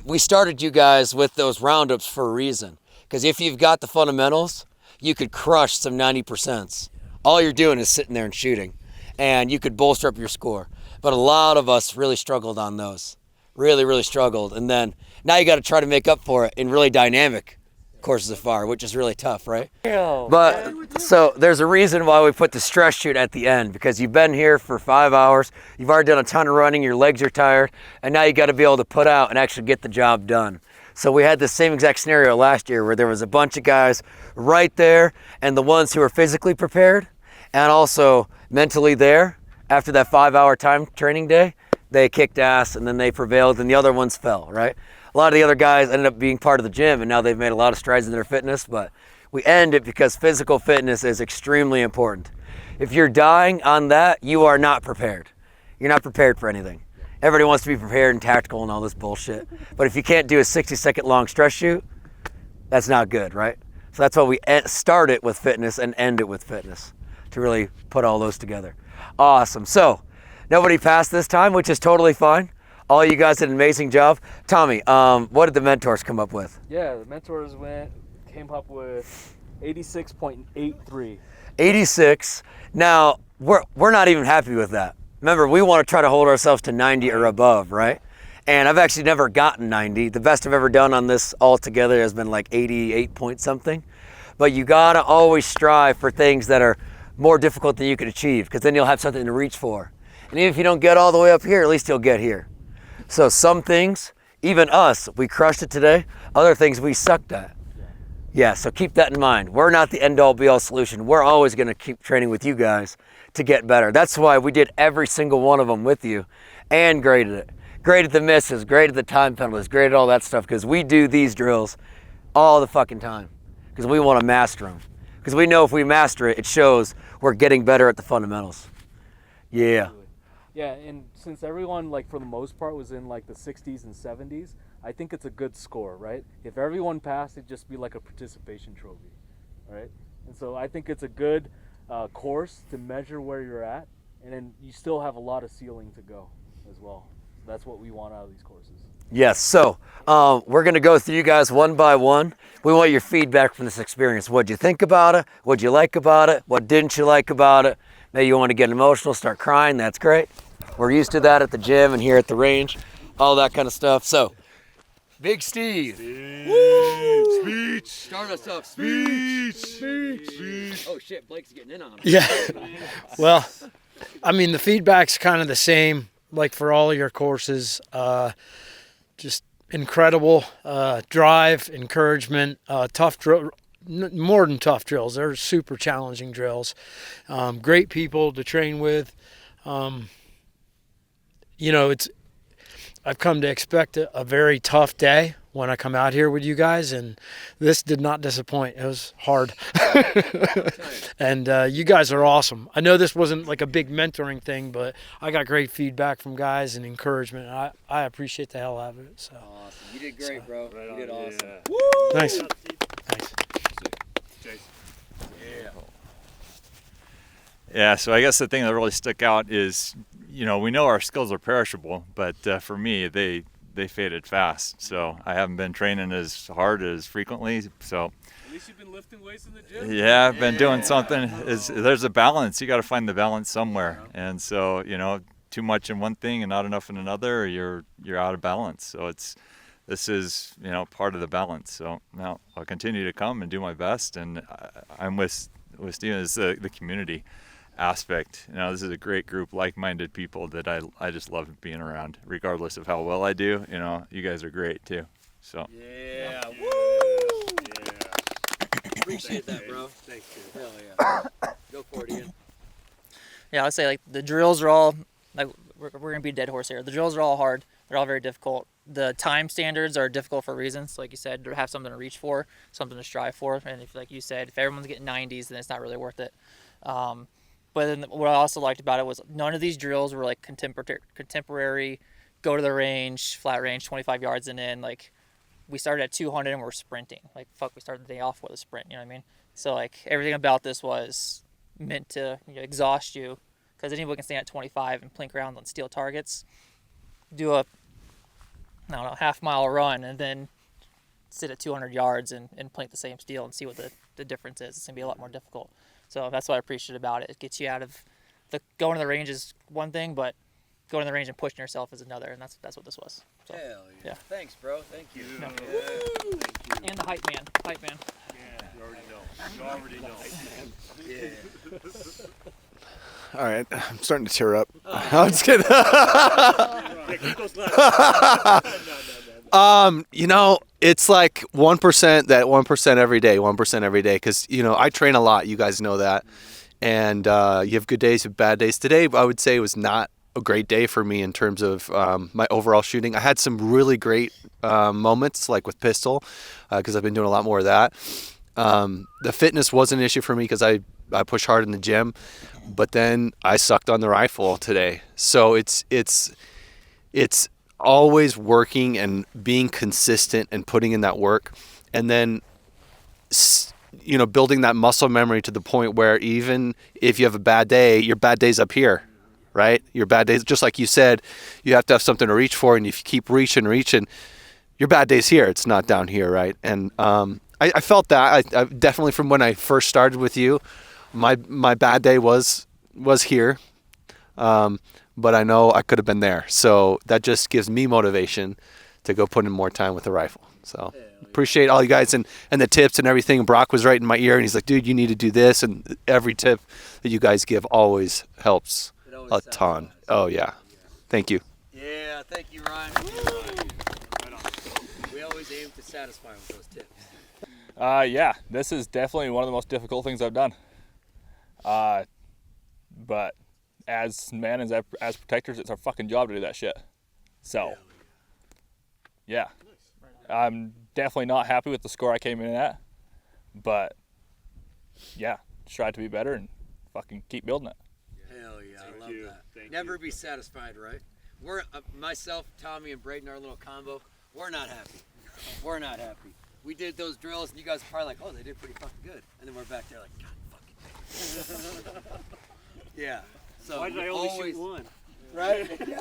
We started you guys with those roundups for a reason. Because if you've got the fundamentals, you could crush some 90%s. All you're doing is sitting there and shooting. And you could bolster up your score. But a lot of us really struggled on those. Really, really struggled. And then now you got to try to make up for it in really dynamic courses of fire, which is really tough, right? But so there's a reason why we put the stress shoot at the end, because you've been here for 5 hours, you've already done a ton of running, your legs are tired, and now you got to be able to put out and actually get the job done. So we had the same exact scenario last year where there was a bunch of guys right there, and the ones who were physically prepared and also mentally there after that 5-hour time training day, they kicked ass and then they prevailed and the other ones fell, right? A lot of the other guys ended up being part of the gym and now they've made a lot of strides in their fitness, but we end it because physical fitness is extremely important. If you're dying on that, you are not prepared. You're not prepared for anything. Everybody wants to be prepared and tactical and all this bullshit. But if you can't do a 60-second long stress shoot, that's not good, right? So that's why we start it with fitness and end it with fitness, to really put all those together. Awesome. So nobody passed this time, which is totally fine. All you guys did an amazing job. Tommy, what did the mentors come up with? Yeah, the mentors came up with 86.83. 86. Now, we're not even happy with that. Remember, we want to try to hold ourselves to 90 or above, right? And I've actually never gotten 90. The best I've ever done on this altogether has been like 88 point something. But you gotta always strive for things that are more difficult than you can achieve, because then you'll have something to reach for. And even if you don't get all the way up here, at least you'll get here. So some things, even us, we crushed it today. Other things we sucked at. Yeah, so keep that in mind. We're not the end-all be-all solution. We're always gonna keep training with you guys to get better. That's why we did every single one of them with you and graded it. Graded the misses, graded the time penalties, graded all that stuff, because we do these drills all the fucking time because we want to master them. Because we know if we master it, it shows we're getting better at the fundamentals. Yeah. Yeah, and since everyone, like, for the most part was in like the 60s and 70s, I think it's a good score, right? If everyone passed, it'd just be like a participation trophy, right? And so I think it's a good course to measure where you're at, and then you still have a lot of ceiling to go as well. That's what we want out of these courses. Yes, so we're going to go through you guys one by one. We want your feedback from this experience. What'd you think about it? What'd you like about it? What didn't you like about it? Maybe you want to get emotional, start crying. That's great. We're used to that at the gym and here at the range, all that kind of stuff. So, Big Steve. Woo! Speech. Start us up. Speech. Oh shit, Blake's getting in on it. Yeah. Well, I mean, the feedback's kind of the same, like for all of your courses. Just incredible drive, encouragement, tough drill. More than tough drills. They're super challenging drills. Great people to train with. You know, I've come to expect a very tough day when I come out here with you guys, and this did not disappoint. It was hard. And you guys are awesome. I know this wasn't like a big mentoring thing, but I got great feedback from guys and encouragement. I appreciate the hell out of it. So. Awesome. You did great, bro. You did awesome. Yeah. Woo! Thanks. Yeah, so I guess the thing that really stuck out is, you know, we know our skills are perishable, but for me, they faded fast. So I haven't been training as hard as frequently. So At least you've been lifting weights in the gym. yeah, I've been doing something. There's a balance. You got to find the balance somewhere. And so, you know, too much in one thing and not enough in another, or you're out of balance. So this is, you know, part of the balance. So now I'll continue to come and do my best. And I'm with Steven. It's the community aspect. You know, this is a great group, like-minded people that I just love being around, regardless of how well I do. You know, you guys are great too. So Yeah. Woo! Yeah. Appreciate that, bro. Thanks, dude. Hell yeah. Go for it, Ian. Yeah, I'd say like the drills are all like we're gonna be a dead horse here. The drills are all hard. They're all very difficult. The time standards are difficult for reasons. Like you said, to have something to reach for, something to strive for. And if, like you said, if everyone's getting 90s, then it's not really worth it. But then what I also liked about it was none of these drills were like contemporary, go to the range, flat range, 25 yards and in. Like we started at 200 and we're sprinting. Like fuck, we started the day off with a sprint. You know what I mean? So like everything about this was meant to exhaust you, because anyone can stand at 25 and plink around on steel targets. Do a I don't know, half-mile run and then sit at 200 yards and plant the same steel and see what the difference is. It's going to be a lot more difficult. So that's what I appreciate about it. It gets you out of going to the range is one thing, but going to the range and pushing yourself is another, and that's what this was. So, Hell yeah. yeah. Thanks, bro. Thank you. Yeah. Thank you. And the hype man. Hype man. Yeah, you already know. Yeah. All right, I'm starting to tear up. I'm just kidding. You know, it's like 1%, that 1% every day, 1% every day. Because, you know, I train a lot. You guys know that. And you have good days, you have bad days. Today, I would say, was not a great day for me in terms of my overall shooting. I had some really great moments, like with pistol, because I've been doing a lot more of that. The fitness was an issue for me because I push hard in the gym, but then I sucked on the rifle today. So it's always working and being consistent and putting in that work, and then you know, building that muscle memory to the point where even if you have a bad day, your bad day's up here, right? Your bad days, just like you said, you have to have something to reach for, and if you keep reaching, your bad day's here. It's not down here, right? And I felt that. I definitely, from when I first started with you, my bad day was here, but I know I could have been there. So that just gives me motivation to go put in more time with the rifle. So appreciate all you guys and the tips and everything. Brock was right in my ear, and he's like, dude, you need to do this. And every tip that you guys give always helps a ton. Oh, yeah. Thank you. Yeah, thank you, Ryan. We always aim to satisfy with those tips. Yeah, this is definitely one of the most difficult things I've done. But as men, as protectors, it's our fucking job to do that shit. So, yeah. I'm definitely not happy with the score I came in at, but yeah, try to be better and fucking keep building it. Hell yeah, I love that. Never be satisfied, right? We're myself, Tommy, and Braden, our little combo. We're not happy. We're not happy. We did those drills, and you guys are probably like, "Oh, they did pretty fucking good," and then we're back there like, "God fucking." Yeah. So why did I only shoot one? Right? Yeah.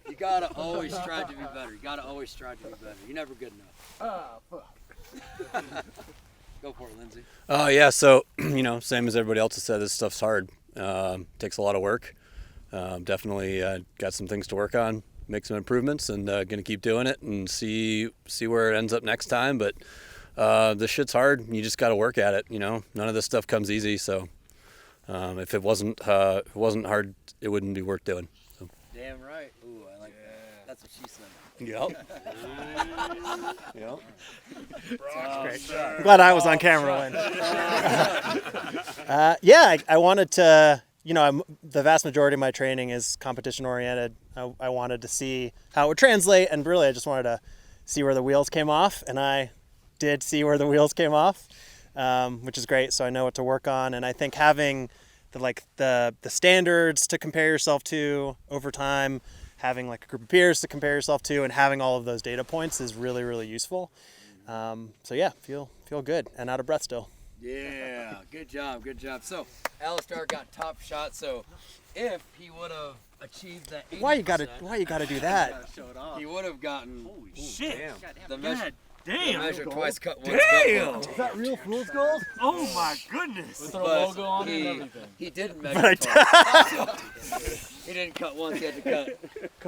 You gotta always strive to be better. You gotta always strive to be better. You're never good enough. Fuck. Go for it, Lindsay. Yeah, so, you know, same as everybody else has said, this stuff's hard. Takes a lot of work. Definitely got some things to work on, make some improvements, and gonna keep doing it and see where it ends up next time. But this shit's hard. You just gotta work at it, you know. None of this stuff comes easy, so if it wasn't hard, it wouldn't be worth doing. So. Damn right. Ooh, I like that. That's what she said. Yep. Yep. Great. I'm glad I was on camera when. Yeah, I wanted to, you know, the vast majority of my training is competition oriented. I wanted to see how it would translate, and really I just wanted to see where the wheels came off, and I did see where the wheels came off, which is great. So I know what to work on, and I think having the standards to compare yourself to over time, having like a group of peers to compare yourself to, and having all of those data points is really, really useful. So yeah, feel good and out of breath still. Yeah, good job, good job. So Alistair got top shot. So if he would have achieved that 80%, Why you gotta do that? he would have gotten. Holy shit! The measure. Damn! The measure twice cut once. Damn! Cut Is that real fool's gold? Oh my goodness! With our But logo on it and everything. he didn't measure twice. He didn't cut once, he had to cut.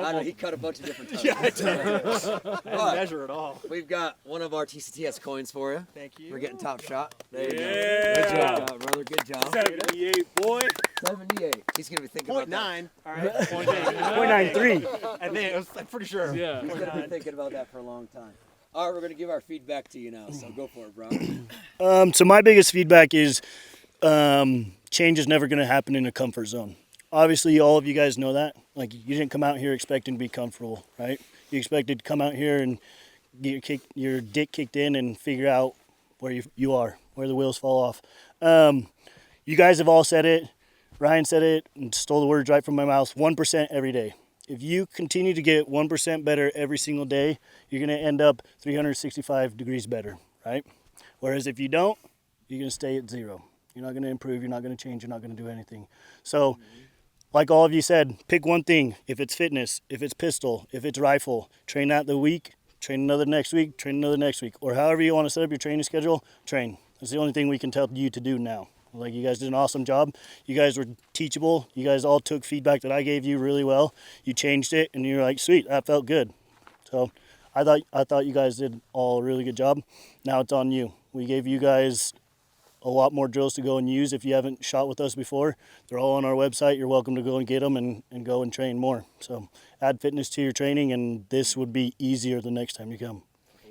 I know, he cut a bunch of different times. Yeah, I didn't measure at all. We've got one of our TCTS coins for you. Thank you. We're getting top shot. There you Yeah. go. Good job, brother. Good job. 78, boy. 78. He's going to be thinking about that. 0.9. All right. 0.93. I think I'm pretty sure. Yeah. He's going to be thinking about that for a long time. All right, we're going to give our feedback to you now, so go for it, bro. So my biggest feedback is change is never going to happen in a comfort zone. Obviously, all of you guys know that. Like, you didn't come out here expecting to be comfortable, right? You expected to come out here and get your dick kicked in and figure out where you are, where the wheels fall off. You guys have all said it. Ryan said it and stole the words right from my mouth. 1% every day. If you continue to get 1% better every single day, you're going to end up 365 degrees better, right? Whereas if you don't, you're going to stay at zero. You're not going to improve. You're not going to change. You're not going to do anything. So like all of you said, pick one thing. If it's fitness, if it's pistol, if it's rifle, train that the week, train another next week, train another next week, or however you want to set up your training schedule, train. That's the only thing we can tell you to do now. Like, you guys did an awesome job. You guys were teachable. You guys all took feedback that I gave you really well. You changed it, and you're like, sweet, that felt good. So I thought you guys did all a really good job. Now it's on you. We gave you guys a lot more drills to go and use. If you haven't shot with us before, they're all on our website. You're welcome to go and get them and go and train more. So add fitness to your training, and this would be easier the next time you come.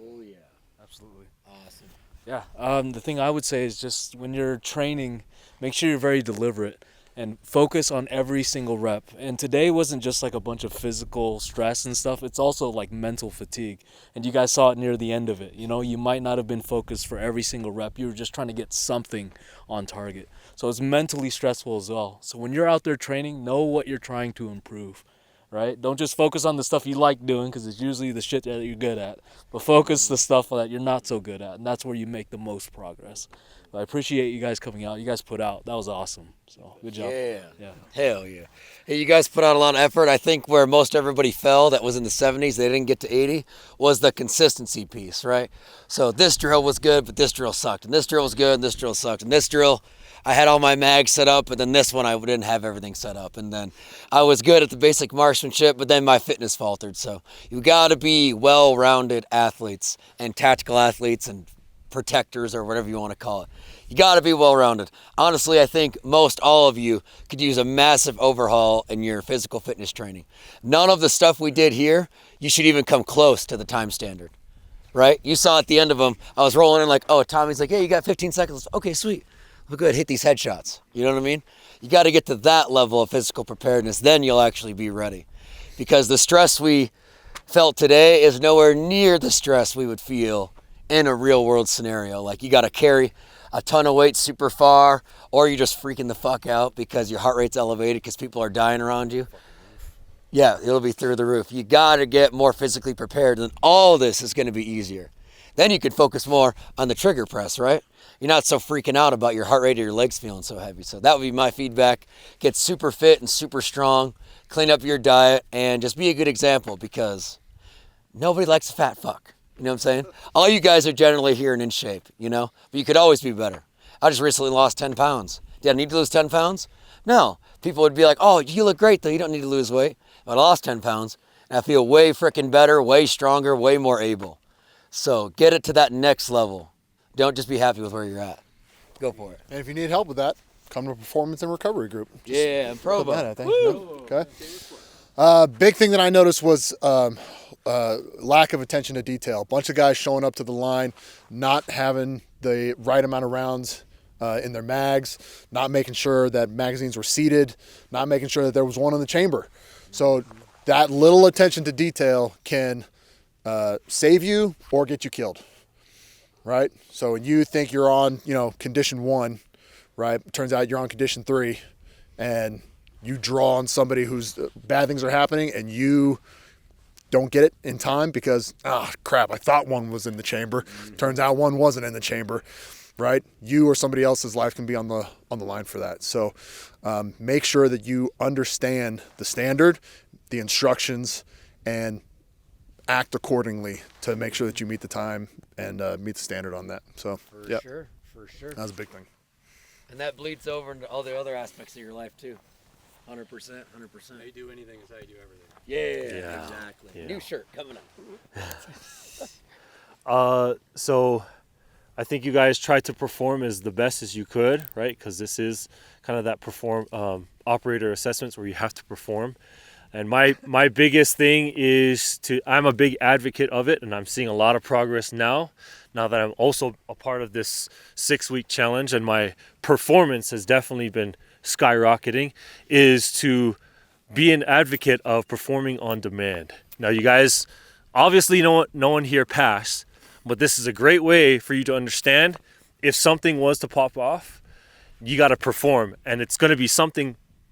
Oh yeah, absolutely. Awesome. Yeah. The thing I would say is just when you're training, make sure you're very deliberate and focus on every single rep. And today wasn't just like a bunch of physical stress and stuff. It's also like mental fatigue. And you guys saw it near the end of it. You know, you might not have been focused for every single rep. You were just trying to get something on target. So it's mentally stressful as well. So when you're out there training, know what you're trying to improve. Right? Don't just focus on the stuff you like doing, because it's usually the shit that you're good at. But focus the stuff that you're not so good at, and that's where you make the most progress. But I appreciate you guys coming out. You guys put out. That was awesome. So good job. Yeah. Hell yeah. Hey, you guys put out a lot of effort. I think where most everybody fell that was in the 70s, they didn't get to 80, was the consistency piece, right? So this drill was good, but this drill sucked. And this drill was good, and this drill sucked. And this drill, I had all my mags set up, but then this one I didn't have everything set up. And then I was good at the basic marksmanship, but then my fitness faltered. So you got to be well-rounded athletes and tactical athletes and protectors or whatever you want to call it. You got to be well-rounded. Honestly, I think most all of you could use a massive overhaul in your physical fitness training. None of the stuff we did here, you should even come close to the time standard, right? You saw at the end of them, I was rolling in like, oh, Tommy's like, hey, you got 15 seconds. Okay, sweet. We're good. Hit these headshots. You know what I mean? You got to get to that level of physical preparedness. Then you'll actually be ready. Because the stress we felt today is nowhere near the stress we would feel in a real world scenario. Like, you got to carry a ton of weight super far, or you're just freaking the fuck out because your heart rate's elevated because people are dying around you. Yeah, it'll be through the roof. You got to get more physically prepared, and all this is going to be easier. Then you can focus more on the trigger press, right? You're not so freaking out about your heart rate or your legs feeling so heavy. So that would be my feedback. Get super fit and super strong. Clean up your diet and just be a good example, because nobody likes a fat fuck. You know what I'm saying? All you guys are generally here and in shape, you know? But you could always be better. I just recently lost 10 pounds. Did I need to lose 10 pounds? No. People would be like, oh, you look great though. You don't need to lose weight. But I lost 10 pounds and I feel way freaking better, way stronger, way more able. So get it to that next level. Don't just be happy with where you're at. Go for it. And if you need help with that, come to Performance and Recovery Group. Yeah, Provo. That, I think. Okay. Big thing that I noticed was lack of attention to detail. Bunch of guys showing up to the line, not having the right amount of rounds in their mags, not making sure that magazines were seated, not making sure that there was one in the chamber. So that little attention to detail can save you or get you killed. Right? So when you think you're on, condition 1, right? It turns out you're on condition 3, and you draw on somebody who's bad things are happening, and you don't get it in time because, crap, I thought one was in the chamber. Turns out one wasn't in the chamber, right? You or somebody else's life can be on the line for that. So make sure that you understand the standard, the instructions, and act accordingly to make sure that you meet the time and meet the standard on that. So For sure. That was a big thing. And that bleeds over into all the other aspects of your life too. 100%. How you do anything is how you do everything. Yeah. Exactly. Yeah. New shirt coming up. So I think you guys tried to perform as the best as you could, right? Because this is kind of that operator assessments where you have to perform. And my biggest thing is I'm a big advocate of it, and I'm seeing a lot of progress now that I'm also a part of this 6-week challenge, and my performance has definitely been skyrocketing, is to be an advocate of performing on demand. Now, you guys, obviously no one here passed, but this is a great way for you to understand if something was to pop off, you got to perform, and it's going to be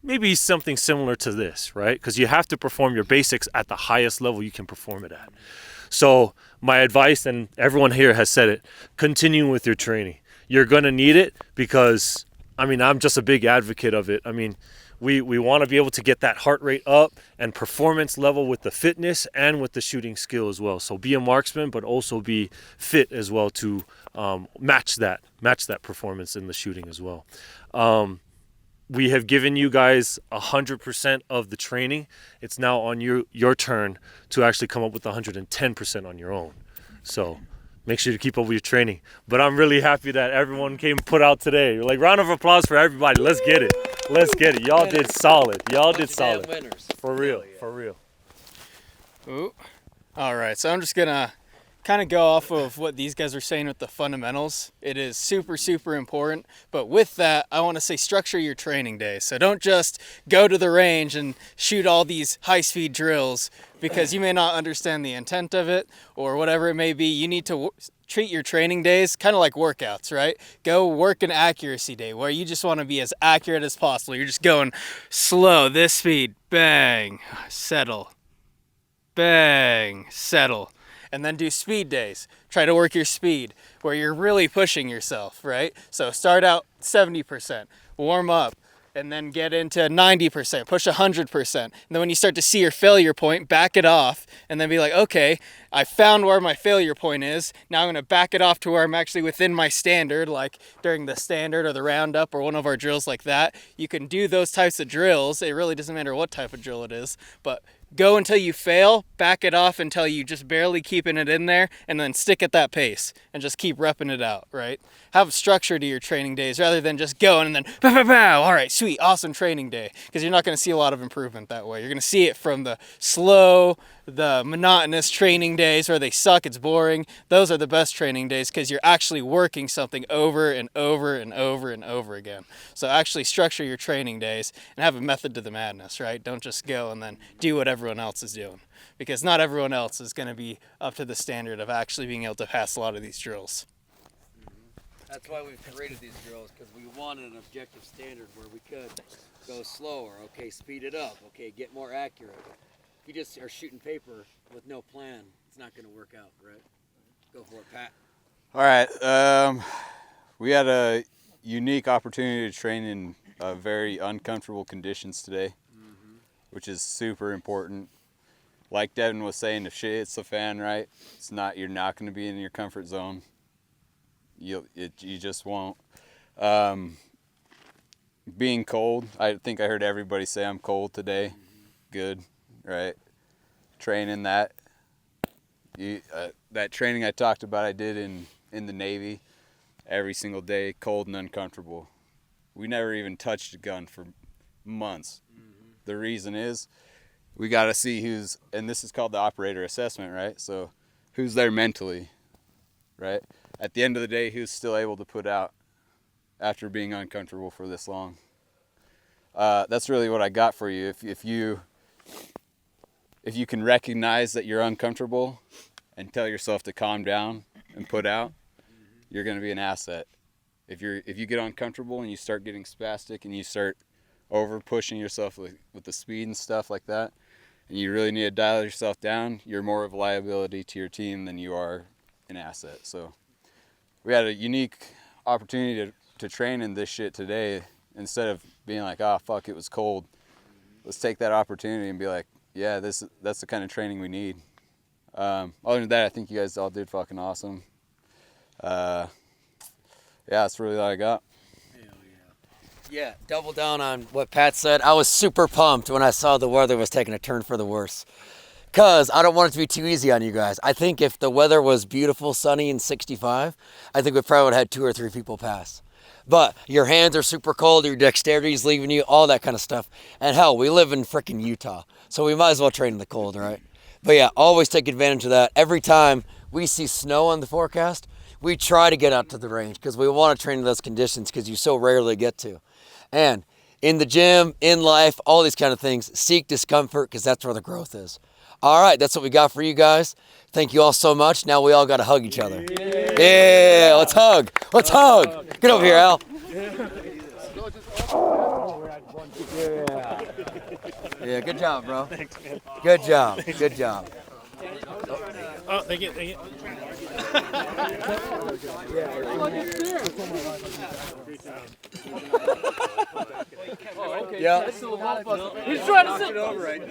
maybe something similar to this, right? Because you have to perform your basics at the highest level you can perform it at. So my advice, and everyone here has said it, continue with your training. You're going to need it because, I'm just a big advocate of it. we want to be able to get that heart rate up and performance level with the fitness and with the shooting skill as well. So be a marksman, but also be fit as well to match that performance in the shooting as well. We have given you guys 100% of the training. It's now on your turn to actually come up with 110% on your own. So make sure to keep up with your training. But I'm really happy that everyone came and put out today. Like, round of applause for everybody. Let's get it. Let's get it. Y'all did solid. Y'all did solid. For real. For real. Ooh. All right. So I'm just going to kind of go off of what these guys are saying with the fundamentals. It is super, super important. But with that, I want to say structure your training day. So don't just go to the range and shoot all these high-speed drills because you may not understand the intent of it or whatever it may be. You need to treat your training days kind of like workouts, right? Go work an accuracy day where you just want to be as accurate as possible. You're just going slow, this speed, bang, settle, bang, settle. And then do speed days. Try to work your speed where you're really pushing yourself, right? So start out 70%, warm up, and then get into 90%, push 100%. And then when you start to see your failure point, back it off, and then be like, okay, I found where my failure point is. Now I'm gonna back it off to where I'm actually within my standard, like during the standard or the roundup or one of our drills like that. You can do those types of drills. It really doesn't matter what type of drill it is, but go until you fail, back it off until you just barely keeping it in there, and then stick at that pace and just keep repping it out, right? Have structure to your training days rather than just going and then pow, pow, pow. All right, sweet, awesome training day. Because you're not going to see a lot of improvement that way. You're going to see it from the slow, the monotonous training days where they suck, it's boring. Those are the best training days because you're actually working something over and over and over and over again. So actually structure your training days and have a method to the madness, right? Don't just go and then do what everyone else is doing. Because not everyone else is going to be up to the standard of actually being able to pass a lot of these drills. That's why we've created these drills, because we wanted an objective standard where we could go slower, okay, speed it up, okay, get more accurate. If you just are shooting paper with no plan, it's not going to work out, right? Go for it, Pat. All right. We had a unique opportunity to train in very uncomfortable conditions today, which is super important. Like Devin was saying, if shit hits the fan, right, you're not going to be in your comfort zone. You just won't. Being cold, I think I heard everybody say I'm cold today. Good, right? Training that. That training I talked about I did in the Navy every single day, cold and uncomfortable. We never even touched a gun for months. The reason is we got to see and this is called the operator assessment, right? So who's there mentally, right? At the end of the day, who's still able to put out after being uncomfortable for this long? That's really what I got for you. If you can recognize that you're uncomfortable and tell yourself to calm down and put out, you're going to be an asset. If you get uncomfortable and you start getting spastic and you start over pushing yourself with the speed and stuff like that, and you really need to dial yourself down, you're more of a liability to your team than you are an asset. So we had a unique opportunity to train in this shit today. Instead of being like, oh, fuck, it was cold. Let's take that opportunity and be like, yeah, that's the kind of training we need. Other than that, I think you guys all did fucking awesome. Yeah, that's really all I got. Yeah, double down on what Pat said. I was super pumped when I saw the weather was taking a turn for the worse. Because I don't want it to be too easy on you guys. I think if the weather was beautiful, sunny, and 65, I think we probably would have had 2 or 3 people pass. But your hands are super cold, your dexterity's leaving you, all that kind of stuff. And hell, we live in freaking Utah, so we might as well train in the cold, right? But yeah, always take advantage of that. Every time we see snow on the forecast, we try to get out to the range because we want to train in those conditions because you so rarely get to. And in the gym, in life, all these kind of things, seek discomfort because that's where the growth is. All right, that's what we got for you guys. Thank you all so much. Now we all got to hug each other. Yeah, let's hug. Let's hug. Get over here, Al. Yeah, good job, bro. Good job. Good job. Oh, thank you. Yeah. He's trying to sit over right.